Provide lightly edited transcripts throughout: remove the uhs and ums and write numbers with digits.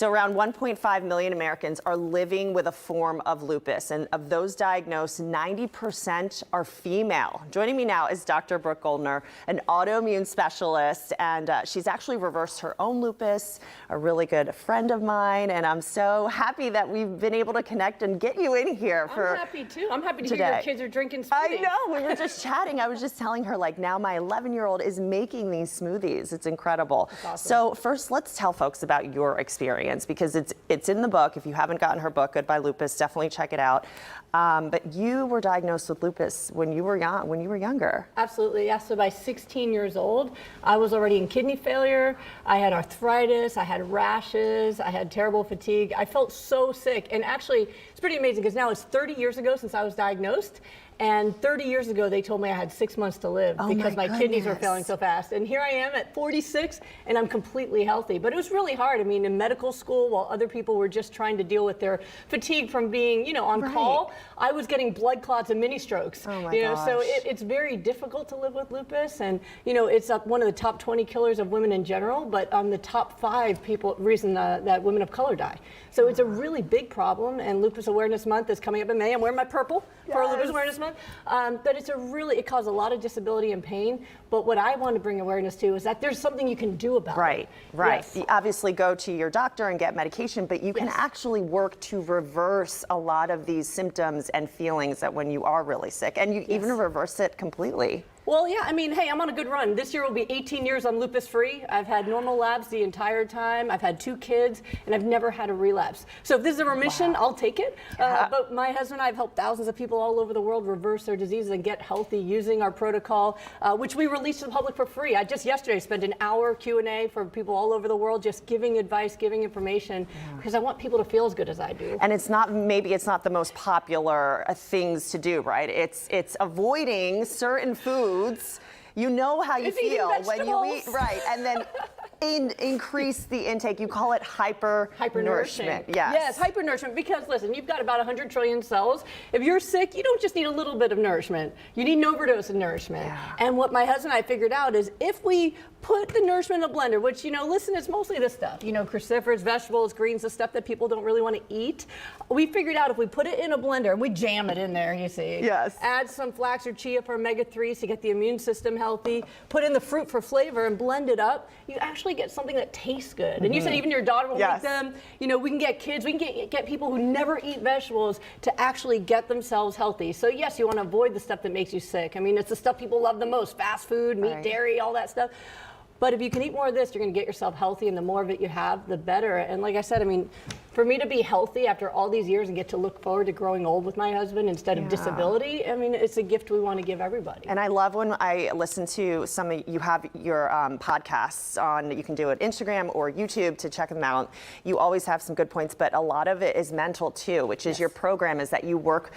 So around 1.5 million Americans are living with a form of lupus, and of those diagnosed, 90% are female. Joining me now is Dr. Brooke Goldner, an autoimmune specialist, and she's actually reversed her own lupus, a really good friend of mine, and I'm so happy that we've been able to connect and get you in here for I'm happy too. I'm happy to today. hear your kids are drinking smoothies. I know, we were just chatting. I was just telling her, like, now my 11-year-old is making these smoothies. It's incredible. That's awesome. So first, let's tell folks about your experience, because it's in the book. If you haven't gotten her book, Goodbye Lupus, definitely check it out. But you were diagnosed with lupus when you were younger. Absolutely, yes. So by 16 years old, I was already in kidney failure. I had arthritis, I had rashes, I had terrible fatigue. I felt so sick. And actually, it's pretty amazing because now it's 30 years ago since I was diagnosed. And 30 years ago, they told me I had 6 months to live because my kidneys were failing so fast. And here I am at 46, and I'm completely healthy. But it was really hard. I mean, in medical school, while other people were just trying to deal with their fatigue from being, on call, I was getting blood clots and mini strokes. Oh my gosh. So it's very difficult to live with lupus, and it's one of the top 20 killers of women in general, but the top 5 reason that women of color die. So it's a really big problem, and Lupus Awareness Month is coming up in May. I'm wearing my purple for Lupus Awareness Month. But it causes a lot of disability and pain. But what I want to bring awareness to is that there's something you can do about it. Right. Yes. You obviously go to your doctor and get medication, but you can actually work to reverse a lot of these symptoms and feelings that when you are really sick, and you even reverse it completely. Well, yeah, I mean, hey, I'm on a good run. This year will be 18 years I'm lupus free. I've had normal labs the entire time. I've had 2 kids, and I've never had a relapse. So if this is a remission, I'll take it. But my husband and I have helped thousands of people all over the world reverse their diseases and get healthy using our protocol, which we release to the public for free. I just yesterday spent an hour Q&A for people all over the world, just giving advice, giving information, because I want people to feel as good as I do. And maybe it's not the most popular things to do, right? It's avoiding certain foods. You know how you feel when you eat, right? And then increase the intake. You call it hypernourishment. Yes, hypernourishment, because listen, you've got about 100 trillion cells. If you're sick, you don't just need a little bit of nourishment. You need an overdose of nourishment. Yeah. And what my husband and I figured out is if we put the nourishment in a blender, which, listen, it's mostly this stuff, cruciferous, vegetables, greens, the stuff that people don't really want to eat. We figured out if we put it in a blender, we jam it in there, you see. Yes. Add some flax or chia for omega-3s to get the immune system healthy. Put in the fruit for flavor and blend it up. You actually get something that tastes good. And you said even your daughter will make them. We can get kids, we can get people who never eat vegetables to actually get themselves healthy. So yes, you want to avoid the stuff that makes you sick. I mean, it's the stuff people love the most, fast food, meat, dairy, all that stuff. But if you can eat more of this, you're going to get yourself healthy, and the more of it you have, the better. And like I said, I mean, for me to be healthy after all these years and get to look forward to growing old with my husband instead of disability, I mean, it's a gift we want to give everybody. And I love when I listen to you have your podcasts on, you can do it Instagram or YouTube to check them out. You always have some good points, but a lot of it is mental too, which is your program, is that you work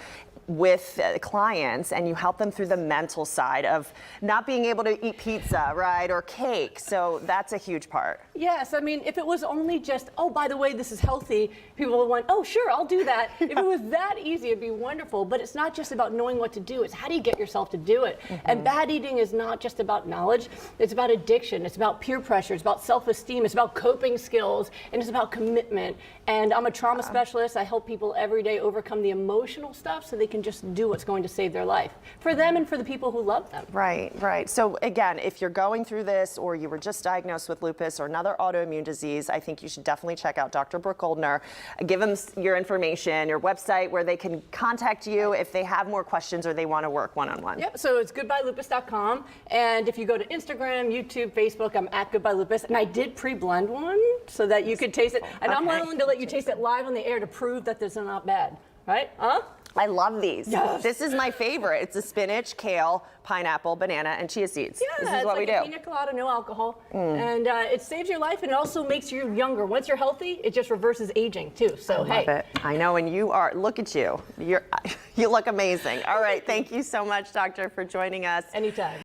with clients and you help them through the mental side of not being able to eat pizza, right, or cake. So that's a huge part. Yes, I mean, if it was only just, oh, by the way, this is healthy, people would want, oh, sure, I'll do that. If it was that easy, it'd be wonderful. But it's not just about knowing what to do. It's how do you get yourself to do it? And bad eating is not just about knowledge. It's about addiction. It's about peer pressure. It's about self-esteem. It's about coping skills. And it's about commitment. And I'm a trauma specialist. I help people every day overcome the emotional stuff so they can just do what's going to save their life for them and for the people who love them. Right. So again, if you're going through this, or you were just diagnosed with lupus or another autoimmune disease, I think you should definitely check out Dr. Brooke Goldner. Give them your information, your website, where they can contact you if they have more questions or they want to work one-on-one. Yep, so it's goodbyelupus.com. And if you go to Instagram, YouTube, Facebook, I'm at Goodbye Lupus. And I did pre-blend one so that you could taste it. And I'm willing to let you taste it live on the air to prove that this is not bad. Right? I love these. Yes. This is my favorite. It's a spinach, kale, pineapple, banana, and chia seeds. Yeah, this is what we do. Pina colada, no alcohol. And it saves your life, and it also makes you younger. Once you're healthy, it just reverses aging too. So I love it. I know, and you are, look at you. You look amazing. All right, thank you so much, doctor, for joining us. Anytime.